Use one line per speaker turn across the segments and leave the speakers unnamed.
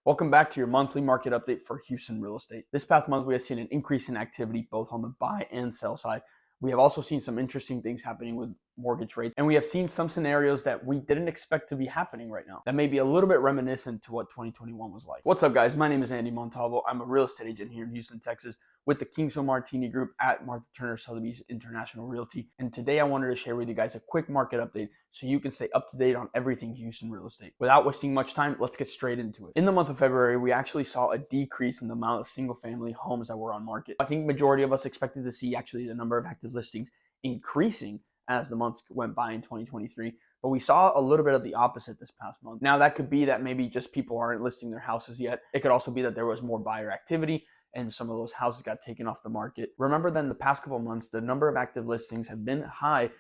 Welcome back to your monthly market update for Houston real estate. This past month, we have seen an increase in activity both on the buy and sell side. We have also seen some interesting things happening with mortgage rates, and we have seen some scenarios that we didn't expect to be happening right now that may be a little bit reminiscent to what 2021 was like. What's up, guys? My name is Andy.montalvo. I'm a real estate agent here in Houston, Texas with the Kingsville Martini Group at Martha Turner Sotheby's International Realty. And today I wanted to share with you guys a quick market update so you can stay up to date on everything Houston real estate. Without wasting much time, let's get straight into it. In the month of February, we actually saw a decrease in the amount of single family homes that were on market. I think majority of us expected to see actually the number of active listings increasing as the months went by in 2023, but we saw a little bit of the opposite this past month. Now that could be that maybe just people aren't listing their houses yet. It could also be that there was more buyer activity and some of those houses got taken off the market. Remember then the past couple of months, the number of active listings have been high,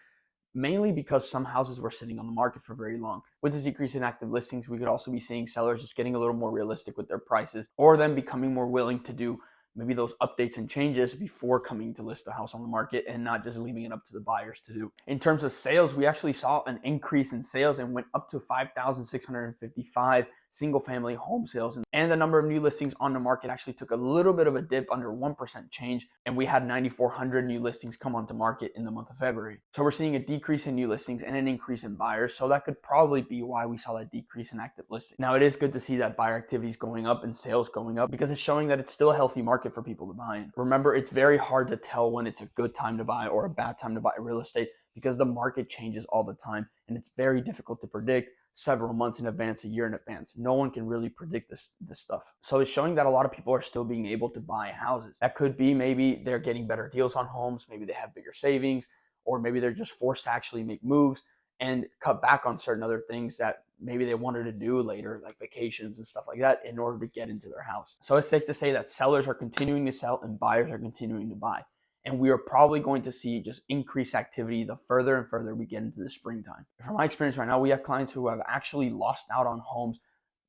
mainly because some houses were sitting on the market for very long. With this decrease in active listings, we could also be seeing sellers just getting a little more realistic with their prices, or them becoming more willing to do maybe those updates and changes before coming to list the house on the market and not just leaving it up to the buyers to do. In terms of sales, we actually saw an increase in sales and went up to 5,655 single family home sales. And the number of new listings on the market actually took a little bit of a dip, under 1% change. And we had 9,400 new listings come onto market in the month of February. So we're seeing a decrease in new listings and an increase in buyers. So that could probably be why we saw that decrease in active listings. Now it is good to see that buyer activity is going up and sales going up because it's showing that it's still a healthy market for people to buy in. Remember, it's very hard to tell when it's a good time to buy or a bad time to buy real estate because the market changes all the time and it's very difficult to predict several months in advance, a year in advance. No one can really predict this stuff. So it's showing that a lot of people are still being able to buy houses. That could be maybe they're getting better deals on homes, maybe they have bigger savings, or maybe they're just forced to actually make moves and cut back on certain other things that maybe they wanted to do later, like vacations and stuff like that, in order to get into their house. So it's safe to say that sellers are continuing to sell and buyers are continuing to buy. And we are probably going to see just increased activity the further and further we get into the springtime. From my experience right now, we have clients who have actually lost out on homes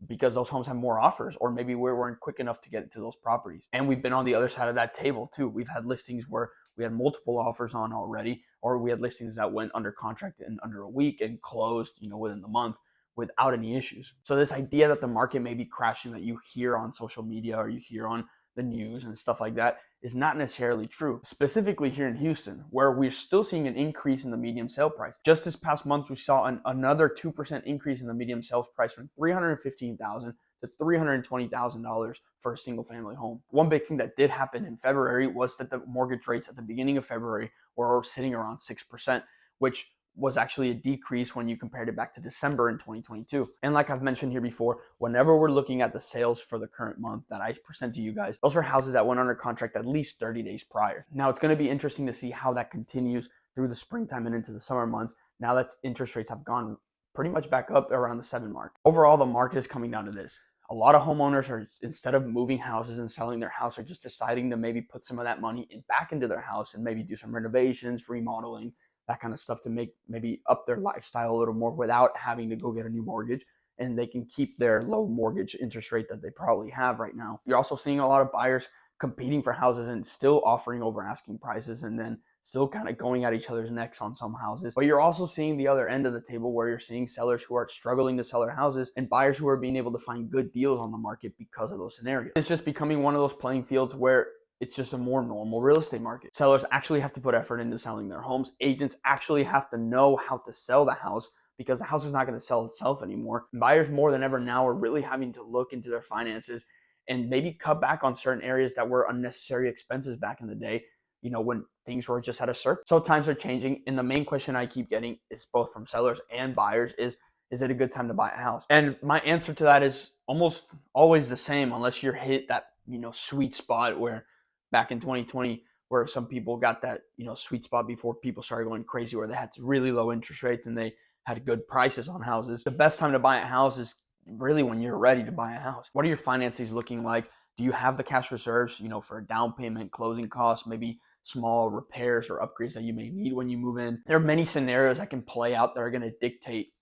because those homes have more offers, or maybe we weren't quick enough to get into those properties. And we've been on the other side of that table too. We've had listings where we had multiple offers on already, or we had listings that went under contract in under a week and closed, within the month without any issues. So this idea that the market may be crashing that you hear on social media or you hear on the news and stuff like that is not necessarily true. Specifically here in Houston, where we're still seeing an increase in the median sale price. Just this past month, we saw another 2% increase in the median sales price from $315,000 to $320,000 for a single family home. One big thing that did happen in February was that the mortgage rates at the beginning of February were sitting around 6%, which was actually a decrease when you compared it back to December in 2022. And like I've mentioned here before, whenever we're looking at the sales for the current month that I present to you guys, those are houses that went under contract at least 30 days prior. Now it's going to be interesting to see how that continues through the springtime and into the summer months, now that interest rates have gone pretty much back up around the 7 mark. Overall, the market is coming down to this. A lot of homeowners are, instead of moving houses and selling their house, are just deciding to maybe put some of that money back into their house and maybe do some renovations, remodeling, that kind of stuff to make maybe up their lifestyle a little more without having to go get a new mortgage, and they can keep their low mortgage interest rate that they probably have right now. You're also seeing a lot of buyers competing for houses and still offering over asking prices and then still kind of going at each other's necks on some houses. But you're also seeing the other end of the table where you're seeing sellers who are struggling to sell their houses and buyers who are being able to find good deals on the market because of those scenarios. It's just becoming one of those playing fields where it's just a more normal real estate market. Sellers actually have to put effort into selling their homes. Agents actually have to know how to sell the house because the house is not going to sell itself anymore. And buyers more than ever now are really having to look into their finances and maybe cut back on certain areas that were unnecessary expenses back in the day, when things were just at a surplus. So times are changing. And the main question I keep getting is both from sellers and buyers is it a good time to buy a house? And my answer to that is almost always the same, unless you're hit that, sweet spot where back in 2020, where some people got that, sweet spot before people started going crazy, where they had really low interest rates and they had good prices on houses. The best time to buy a house is really when you're ready to buy a house. What are your finances looking like? Do you have the cash reserves, for a down payment, closing costs, maybe small repairs or upgrades that you may need when you move in? There are many scenarios that can play out that are going to dictate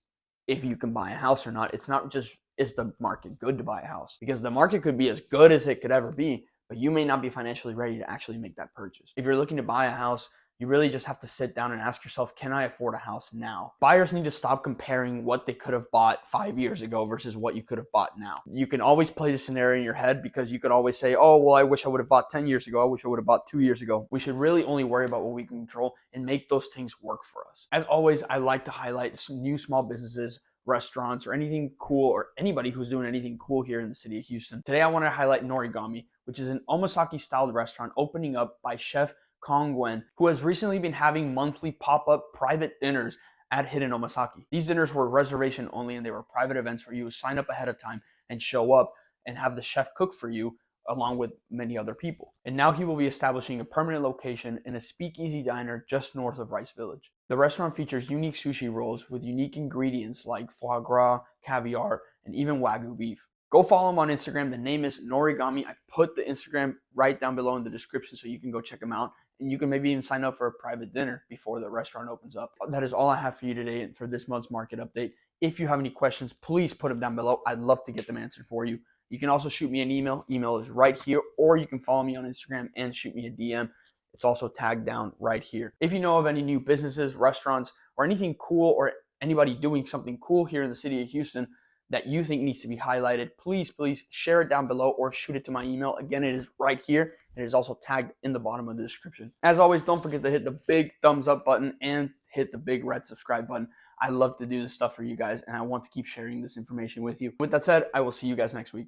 if you can buy a house or not. It's not just, is the market good to buy a house? Because the market could be as good as it could ever be, but you may not be financially ready to actually make that purchase. If you're looking to buy a house, You really just have to sit down and ask yourself, can I afford a house now? Buyers need to stop comparing what they could have bought 5 years ago versus what you could have bought now. You can always play the scenario in your head because you could always say, oh, well, I wish I would have bought 10 years ago. I wish I would have bought 2 years ago. We should really only worry about what we can control and make those things work for us. As always, I like to highlight some new small businesses, restaurants, or anything cool, or anybody who's doing anything cool here in the city of Houston. Today, I want to highlight Norigami, which is an omasaki-styled restaurant opening up by Chef Kong Gwen, who has recently been having monthly pop-up private dinners at Hidden Omasaki. These dinners were reservation only, and they were private events where you would sign up ahead of time and show up and have the chef cook for you along with many other people. And now he will be establishing a permanent location in a speakeasy diner just north of Rice Village. The restaurant features unique sushi rolls with unique ingredients like foie gras, caviar, and even Wagyu beef. Go follow him on Instagram. The name is Norigami. I put the Instagram right down below in the description so you can go check him out. And you can maybe even sign up for a private dinner before the restaurant opens up. That is all I have for you today and for this month's market update. If you have any questions, please put them down below. I'd love to get them answered for you. You can also shoot me an email. Email is right here, or you can follow me on Instagram and shoot me a DM. It's also tagged down right here. If you know of any new businesses, restaurants, or anything cool, or anybody doing something cool here in the city of Houston that you think needs to be highlighted, please share it down below or shoot it to my email. Again, it is right here. It is also tagged in the bottom of the description. As always, don't forget to hit the big thumbs up button and hit the big red subscribe button. I love to do this stuff for you guys, and I want to keep sharing this information with you. With that said, I will see you guys next week.